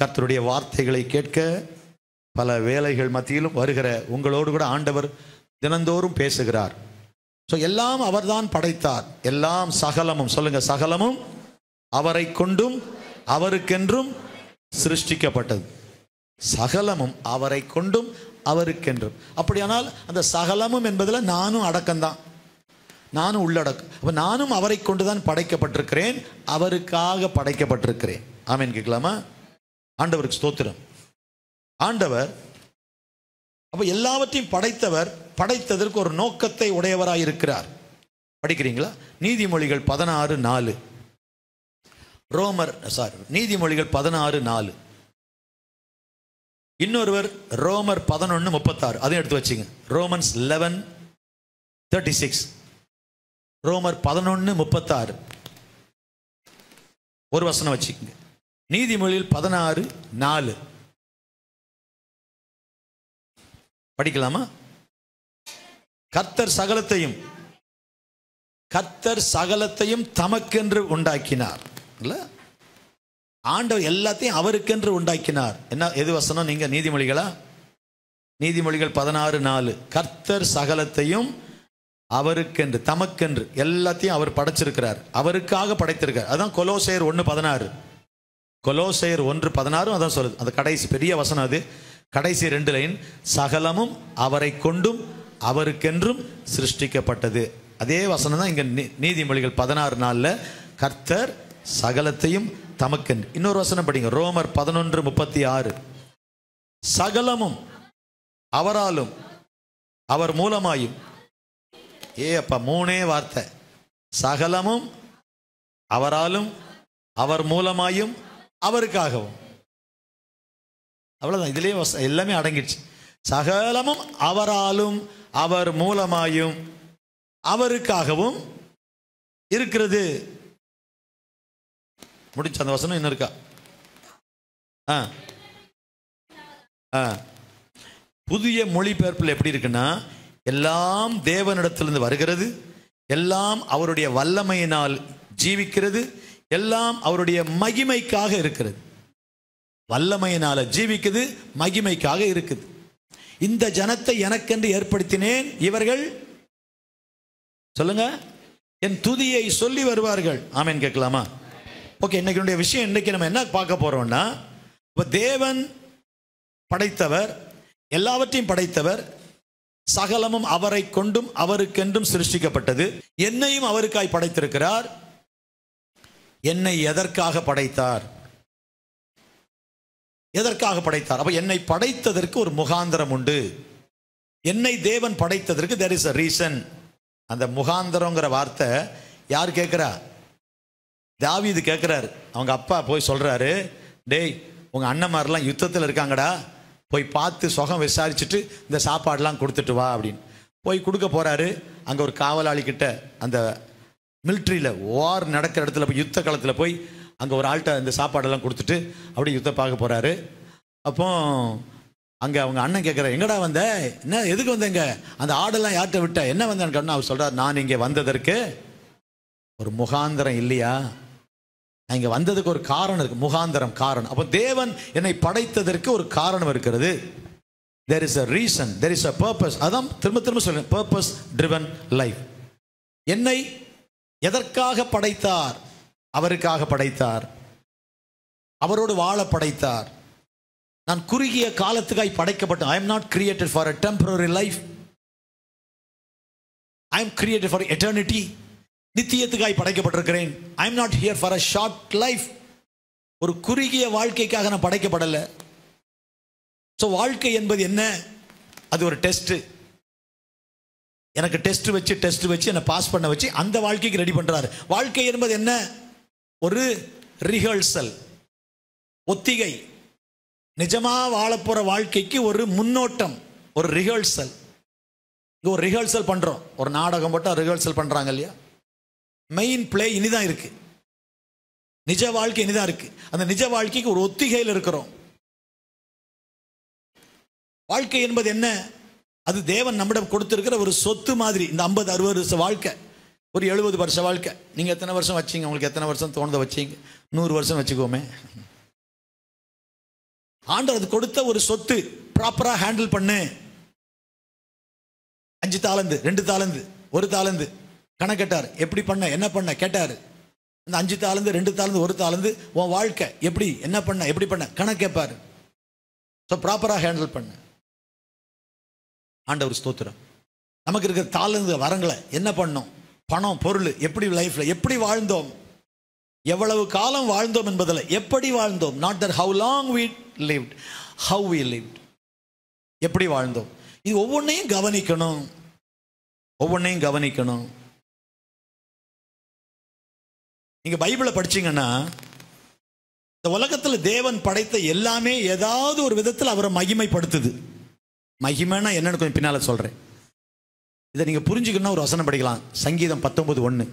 கர்த்தருடைய வார்த்தைகளை கேட்க பல வேலைகள் மத்தியிலும் வருகிற உங்களோடு கூட ஆண்டவர் தினந்தோறும் பேசுகிறார். ஸோ எல்லாம் அவர்தான் படைத்தார். எல்லாம் சகலமும், சொல்லுங்க, சகலமும் அவரை கொண்டும் அவருக்கென்றும் சிருஷ்டிக்கப்பட்டது. சகலமும் அவரை கொண்டும் அவருக்கென்றும். அப்படியானால் அந்த சகலமும் என்பதில் நானும் அடக்கம்தான், நானும் உள்ளடக்கம். அப்போ நானும் அவரை கொண்டுதான் படைக்கப்பட்டிருக்கிறேன், அவருக்காக படைக்கப்பட்டிருக்கிறேன். ஆமென் கேட்கலாமா? ஆண்டவருக்கு ஸ்தோத்திரம். ஆண்டவர் அப்போ எல்லாவற்றையும் படைத்தவர், படைத்ததற்கு ஒரு நோக்கத்தை உடையவராய் இருக்கிறார். படிக்கிறீங்களா? நீதிமொழிகள் 16:4. நீதிமொழிகள் 16:4. இன்னொருவர் ரோமர் 11:36. அதையும் எடுத்து வச்சுங்க. ரோமன்ஸ் 11:36. ரோமர் 11:36 ஒரு வசனம் வச்சுக்கோங்க. நீதிமொழியில் 16:4 படிக்கலாமா? கர்த்தர் சகலத்தையும் தமக்கென்று உண்டாக்கினார். இல்ல, ஆண்டவர் எல்லாத்தையும் அவருக்கென்று உண்டாக்கினார். என்ன, எது வசனம்? நீங்க நீதிமொழிகளா? நீதிமொழிகள் 16:4. கர்த்தர் சகலத்தையும் அவருக்கென்று, தமக்கென்று, எல்லாத்தையும் அவர் படைச்சிருக்கிறார், அவருக்காக படைத்திருக்கார். அதான் கொலோசையர் 1:16. கொலோசையர் 1:16 அதான் சொல்லுது. அந்த கடைசி பெரிய வசனம், அது கடைசி 2 லைன். சகலமும் அவரை கொண்டும் அவருக்கென்றும் சிருஷ்டிக்கப்பட்டது. அதே வசனம் தான் இங்க நீதிமொழிகள் 16:4. கர்த்தர் சகலத்தையும் தமக்கென்று. இன்னொரு வசனம் படிங்க. ரோமர் 11:36. சகலமும் அவராலும் அவர் மூலமாயும். அப்ப 3 வார்த்தை. சகலமும் அவராலும் அவர் மூலமாயும் அவருக்காகவும். அவ்வளவுதான். இதுலயே எல்லாமே அடங்கிடுச்சு. சகலமும் அவராலும் அவர் மூலமாயும் அவருக்காகவும் இருக்கிறது. முடிச்ச அந்த வசனம் இன்னும் இருக்கா? புதிய மொழிபெயர்ப்பில் எப்படி இருக்குன்னா, எல்லாம் தேவனிடத்திலிருந்து வருகிறது, எல்லாம் அவருடைய வல்லமையினால் ஜீவிக்கிறது, எல்லாம் அவருடைய மகிமைக்காக இருக்கிறது. வல்லமையினால ஜீவிக்குது, மகிமைக்காக இருக்குது. இந்த ஜனத்தை எனக்கென்று ஏற்படுத்தினேன், இவர்கள் சொல்லுங்க என் துதியை சொல்லி வருவார்கள். ஆமென் கேட்கலாமா? ஓகே, இன்னைக்கு விஷயம், இன்னைக்கு நம்ம என்ன பார்க்க போறோம்னா, தேவன் படைத்தவர், எல்லாவற்றையும் படைத்தவர், சகலமும் அவரை கொண்டும் அவருக்கென்றும் சிருஷ்டிக்கப்பட்டது. என்னையும் அவருக்காய் படைத்திருக்கிறார். என்னை எதற்காக படைத்தார்? எதற்காக படைத்தார்? அப்ப என்னை படைத்ததற்கு ஒரு முகாந்திரம் உண்டு. என்னை தேவன் படைத்ததற்கு there is a reason. அந்த முகாந்திரங்கிற வார்த்தை யார் கேட்கிறா? தாவீது கேட்கிறார். அவங்க அப்பா போய் சொல்றாரு, டேய் உங்க அண்ணன்மாரெல்லாம் யுத்தத்தில் இருக்காங்கடா, போய் பார்த்து சுகம் விசாரிச்சுட்டு இந்த சாப்பாடெல்லாம் கொடுத்துட்டு வா அப்படின்னு போய் கொடுக்க போறாரு. அங்க ஒரு காவலாளி கிட்ட, அந்த மிலிட்ரியில வார் நடக்கிற இடத்துல போய், யுத்த காலத்தில் போய் அங்கே ஒரு ஆள்கிட்ட இந்த சாப்பாடெல்லாம் கொடுத்துட்டு அப்படியே யுத்தம் பார்க்க போகிறாரு. அப்போ அங்கே அவங்க அண்ணன் கேட்குற, எங்கடா வந்த, என்ன எதுக்கு வந்தேங்க, அந்த ஆடெல்லாம் யார்கிட்ட விட்ட, என்ன வந்தேன்னு அவர் சொல்கிறார், நான் இங்கே வந்ததற்கு ஒரு முகாந்திரம் இல்லையா, நான் இங்கே வந்ததுக்கு ஒரு காரணம் இருக்கு, முகாந்திரம், காரணம். அப்போ தேவன் என்னை படைத்ததற்கு ஒரு காரணம் இருக்கிறது. there is a reason, there is a purpose. அதான் திரும்ப திரும்ப சொல்றேன், purpose driven life. என்னை எதற்காக படைத்தார்? அவருக்காக படைத்தார், அவரோடு வாழ படைத்தார். நான் குறுகிய காலத்துக்காய் படைக்கப்பட்டேன். I am not created for a temporary life. I am created for eternity. நித்தியத்துக்காய் படைக்கப்பட்டிருக்கிறேன். I am not here for a short life. ஒரு குறுகிய வாழ்க்கைக்காக நான் படைக்கப்படல. ஸோ வாழ்க்கை என்பது என்ன? அது ஒரு டெஸ்ட். எனக்கு டெஸ்ட் வச்சு என்னை பாஸ் பண்ண வச்சு அந்த வாழ்க்கைக்கு ரெடி பண்றாரு. வாழ்க்கை என்பது என்ன? ஒரு ரிஹர்சல், ஒத்திகை. நிஜமா வாழப்போற வாழ்க்கைக்கு ஒரு முன்னோட்டம், ஒரு ரிஹர்சல். ஒரு ரிஹர்சல் பண்றோம், ஒரு நாடகம் போட்டா ரிஹர்சல் பண்றாங்க இல்லையா? மெயின் பிளே இனிதான் இருக்கு, நிஜ வாழ்க்கை இனிதான் இருக்கு. அந்த நிஜ வாழ்க்கைக்கு ஒரு ஒத்திகையில் இருக்கிறோம். வாழ்க்கை என்பது என்ன? அது தேவன் நம்மிடம் கொடுத்திருக்கிற ஒரு சொத்து மாதிரி. இந்த 50-60 வருஷ வாழ்க்கை, ஒரு 70 வருஷ வாழ்க்கை. நீங்க எத்தனை வருஷம் வச்சீங்க? உங்களுக்கு எத்தனை வருஷம் தோணுத வச்சீங்க? 100 வருஷம் வச்சுக்கோமே. ஆண்டவர் அது கொடுத்த ஒரு சொத்து, ப்ராப்பரா ஹேண்டில் பண்ணு. 5 தாலந்து, 2 தாலந்து, 1 தாலந்து கணக்கெட்டார். எப்படி பண்ண, என்ன பண்ண கேட்டாரு. அந்த 5 தாலந்து, 2 தாலந்து, 1 தாலந்து உன் வாழ்க்கை எப்படி, என்ன பண்ண, எப்படி பண்ண கணக்கு கேட்பாரு. ஸோ ப்ராப்பரா ஹேண்டில் பண்ண. ஆண்டவர் ஸ்தோத்திரம். நமக்கு இருக்கிற தாளந்து வரங்களை என்ன பண்ணோம், பணம் பொருள், எப்படி லைஃப்ல எப்படி வாழ்ந்தோம், எவ்வளவு காலம் வாழ்ந்தோம் என்பதில் எப்படி வாழ்ந்தோம். Not that how long we lived, how we lived, எப்படி வாழ்ந்தோம். இது ஒவ்வொன்றையும் கவனிக்கணும், ஒவ்வொன்றையும் கவனிக்கணும். நீங்க பைபிளை படிச்சீங்கன்னா இந்த உலகத்தில் தேவன் படைத்த எல்லாமே ஏதாவது ஒரு விதத்தில் அவரை மகிமைப்படுத்துது. மகிமைனா என்னன்னு கொஞ்சம் பின்னால சொல்றேன். இதை நீங்க புரிஞ்சுக்கணும். ஒரு வசனம் படிக்கலாம், சங்கீதம் 19:1,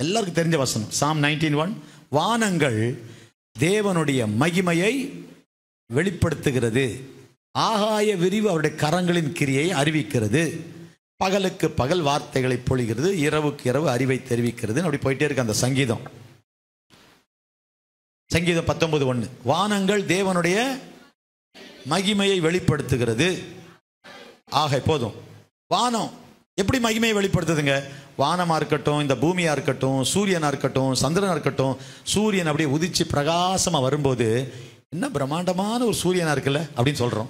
எல்லாருக்கும் தெரிஞ்ச வசனம். Psalm 19:1, வானங்கள் தேவனுடைய மகிமையை வெளிப்படுத்துகிறது, ஆகாய விரிவு அவருடைய கரங்களின் கிரியை அறிவிக்கிறது, பகலுக்கு பகல் வார்த்தைகளை பொழிகிறது, இரவுக்கு இரவு அறிவை தெரிவிக்கிறது. அப்படி போயிட்டே இருக்கு அந்த சங்கீதம். சங்கீதம் 19:1, வானங்கள் தேவனுடைய மகிமையை வெளிப்படுத்துகிறது. ஆக போதும். வானம் எப்படி மகிமையை வெளிப்படுத்துதுங்க? வானமா இருக்கட்டும், இந்த பூமியா இருக்கட்டும், சூரியனா இருக்கட்டும், சந்திரனா இருக்கட்டும். சூரியன் அப்படியே உதிச்சு பிரகாசமா வரும்போது என்ன பிரம்மாண்டமான ஒரு சூரியனா இருக்குல்ல அப்படின்னு சொல்றோம்.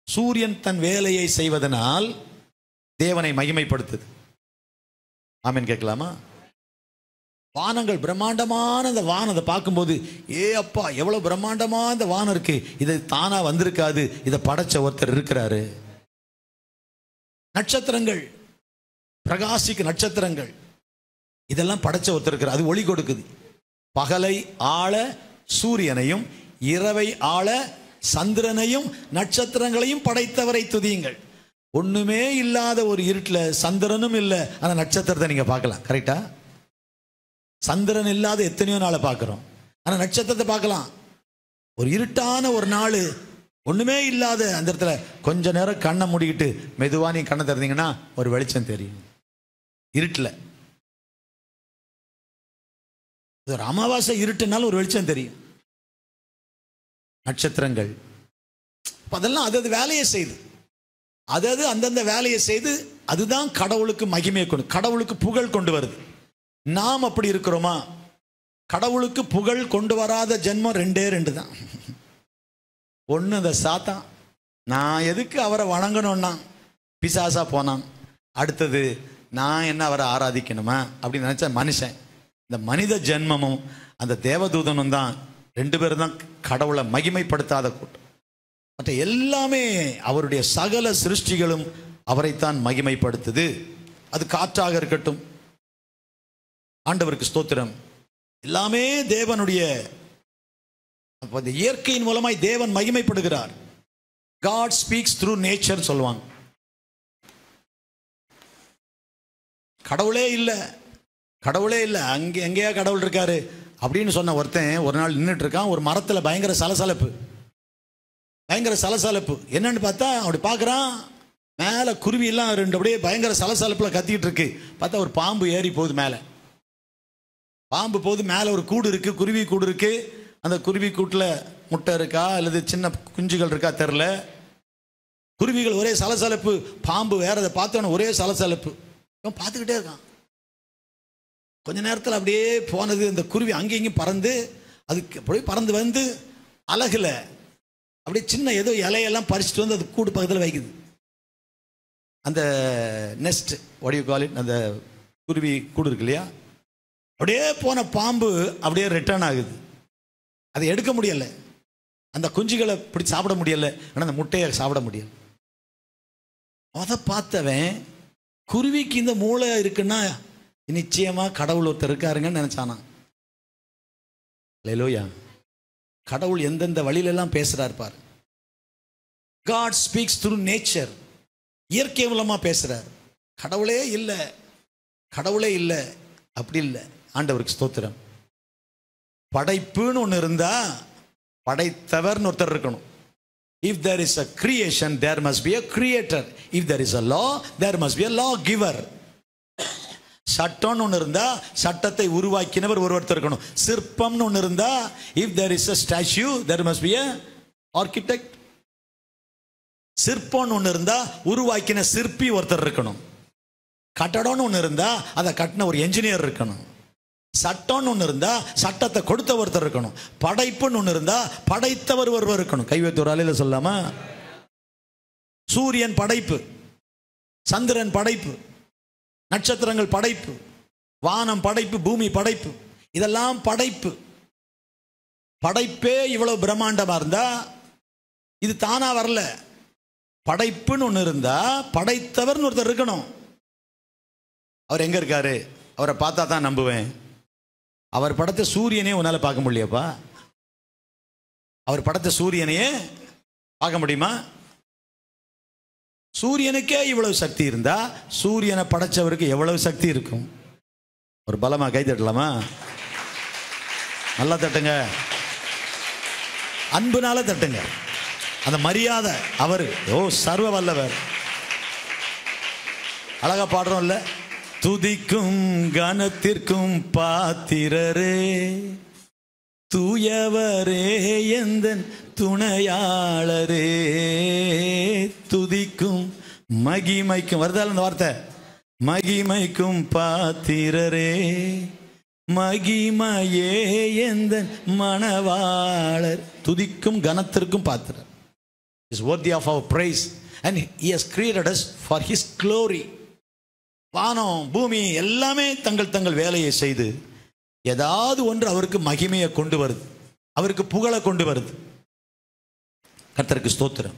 சூரியன் தன் வேலையை செய்வதனால் தேவனை மகிமைப்படுத்துது. ஆமென் கேட்கலாமா? வானங்கள் பிரம்மாண்டமான அந்த வானத்தை பார்க்கும்போது, ஏ அப்பா எவ்வளவு பிரம்மாண்டமா இந்த வானம் இருக்கு, இது தானா வந்திருக்காது, இதை படைச்ச ஒருத்தர் இருக்கிறாரு. நட்சத்திரங்கள், பிரகாசிக்கு நட்சத்திரங்கள், இதெல்லாம் படைச்ச ஒருத்தர் இருக்கிறார். அது ஒளி கொடுக்குது. பகலை ஆள சூரியனையும், இரவை ஆள சந்திரனையும் நட்சத்திரங்களையும் படைத்தவரை துதியுங்கள். ஒண்ணுமே இல்லாத ஒரு இருட்டில் சந்திரனும் இல்லை, அந்த நட்சத்திரத்தை நீங்க பார்க்கலாம். கரெக்டா? சந்திரன் இல்லாத எத்தனையோ நாளை பார்க்கிறோம், ஆனா நட்சத்திரத்தை பார்க்கலாம். ஒரு இருட்டான ஒரு நாள், ஒண்ணுமே இல்லாத அந்த இடத்துல கொஞ்ச நேரம் கண்ணை மூடிக்கிட்டு மெதுவா நீ கண்ணை திறந்தீங்கன்னா ஒரு வெளிச்சம் தெரியும் இருட்டில். ஒரு அமாவாசை இருட்டுனாலும் ஒரு வெளிச்சம் தெரியும். நட்சத்திரங்கள் அதெல்லாம் அது வேலையை செய்து, அதாவது அந்தந்த வேலையை செய்து, அதுதான் கடவுளுக்கு மகிமையை கொண்டு, கடவுளுக்கு புகழ் கொண்டு வருது. நாம் அப்படி இருக்கிறோமா? கடவுளுக்கு புகழ் கொண்டு வராத ஜென்மம் 2 தான். ஒன்று அந்த சாத்தான், நான் எதுக்கு அவரை வணங்கணும்னா பிசாசா போனான். அடுத்தது நான் என்ன அவரை ஆராதிக்கணுமா அப்படின்னு நினைச்ச மனுஷன். இந்த மனித ஜென்மமும் அந்த தேவதூதனும் தான் 2 பேரும் தான் கடவுளை மகிமைப்படுத்தாத கூட்டம். மற்ற எல்லாமே அவருடைய சகல சிருஷ்டிகளும் அவரைத்தான் மகிமைப்படுத்துது. அது காற்றாக இருக்கட்டும். ஆண்டவருக்கு ஸ்தோத்திரம். எல்லாமே தேவனுடைய இயற்கையின் மூலமாய் தேவன் மகிமைப்படுகிறார். God speaks through nature சொல்லுவாங்க. கடவுளே இல்லை, கடவுளே இல்லை, அங்கே எங்கேயா கடவுள் இருக்காரு அப்படின்னு சொன்ன ஒருத்தன் ஒரு நாள் நின்றுட்டு இருக்கான். ஒரு மரத்தில் பயங்கர சலசலப்பு, பயங்கர சலசலப்பு. என்னன்னு பார்த்தா அப்படி பார்க்குறான், மேலே குருவி எல்லாம் 2 அப்படியே பயங்கர சலசலப்பில் கத்திக்கிட்டு இருக்கு. பார்த்தா ஒரு பாம்பு ஏறி போகுது மேலே. பாம்பு போகுது, மேலே ஒரு கூடு இருக்கு, குருவி கூடு இருக்கு. அந்த குருவி கூட்டில் முட்டை இருக்கா அல்லது சின்ன குஞ்சுகள் இருக்கா தெரில. குருவிகள் ஒரே சலசலப்பு, பாம்பு வேற. அதை பார்த்தோன்னு ஒரே சலசலப்பு. இவன் பார்த்துக்கிட்டே இருக்கான். கொஞ்ச நேரத்தில் அப்படியே போனது, அந்த குருவி அங்கேயும் பறந்து, அதுக்கு அப்படியே பறந்து வந்து அழகுல அப்படியே சின்ன ஏதோ இலையெல்லாம் பறிச்சுட்டு வந்து அது கூடு பக்கத்தில் வைக்குது. அந்த nest what you call it, அந்த குருவி கூடு இருக்கு இல்லையா, அப்படியே போன பாம்பு அப்படியே ரிட்டர்ன் ஆகுது. அதை எடுக்க முடியல, அந்த குஞ்சுகளை இப்படி சாப்பிட முடியல, ஆனால் அந்த முட்டையை சாப்பிட முடியல. அதை பார்த்தவன் குருவிக்கு இந்த மூளை இருக்குன்னா நிச்சயமா கடவுள் ஒருத்தர் இருக்காருங்கன்னு நினைச்சானா. அல்லேலூயா. கடவுள் எந்தெந்த வழியிலெல்லாம் பேசுறாரு பாரு. God speaks through nature, இயற்கை மூலமா பேசுறார். கடவுளே இல்லை, கடவுளே இல்லை அப்படி இல்லை. ஆண்டவருக்கு ஸ்தோத்திரம். படைப்புன்னு ஒன்று இருந்தா படைத்தவர்னு ஒருத்தர் இருக்கணும். If there is a creation, there must be a creator. If there is a law, there must be a law giver. சட்டம்னு ஒன்று இருந்தா சட்டத்தை உருவாக்கினவர் ஒருத்தர் இருக்கணும். சிற்பம்னு ஒன்று இருந்தா if there is a statue, there must be a architect. சிற்பம்னு ஒன்று இருந்தா உருவாக்கின சிற்பி ஒருத்தர் இருக்கணும். கட்டடம்னு ஒன்று இருந்தா அதை கட்டின ஒரு என்ஜினியர் இருக்கணும். சட்டம்னு ஒன்று இருந்தா சட்டத்தை கொடுத்த ஒருத்தர் இருக்கணும். படைப்புன்னு ஒன்று இருந்தா படைத்தவர் ஒருவர் இருக்கணும். கைவைத்து ஒரு அலையில சொல்லாமா? சூரியன் படைப்பு, சந்திரன் படைப்பு, நட்சத்திரங்கள் படைப்பு, வானம் படைப்பு, பூமி படைப்பு, இதெல்லாம் படைப்பு. படைப்பே இவ்வளவு பிரம்மாண்டமா இருந்தா இது தானா வரல. படைப்புன்னு ஒன்று இருந்தா படைத்தவர்னு ஒருத்தர் இருக்கணும். அவர் எங்க இருக்காரு? அவரை பார்த்தா தான் நம்புவேன். அவர் படைத்த சூரியனே உன்னால பார்க்க முடியலையாப்பா? அவர் படைத்த சூரியனையே பார்க்க முடியுமா? சூரியனுக்கே இவ்வளவு சக்தி இருந்தா சூரியனை படைச்சவருக்கு எவ்வளவு சக்தி இருக்கும்? ஒரு பலமா கை தட்டலாமா? நல்லா தட்டுங்க, அன்புனால தட்டுங்க. அந்த மரியாதை அவரு. ஓ சர்வ வல்லவர். அழகா பாடுறோம்ல, துதிக்கும் கனத்திற்கும் பாத்திரரே, தூயவரே எந்தன் துணையாளரே, துதிக்கும் மகிமைக்கும், வருதால் அந்த வார்த்தை, மகிமைக்கும் பாத்திரரே, மகிமையே எந்தன் மணவாளர். துதிக்கும் கனத்திற்கும் பாத்திரர். is worthy of our praise and he has created us for his glory. வானம் பூமி எல்லாமே தங்கள் தங்கள் வேலையை செய்து ஏதாவது ஒன்று அவருக்கு மகிமையை கொண்டு வருது, அவருக்கு புகழை கொண்டு வருது. கர்த்தருக்கு ஸ்தோத்திரம்.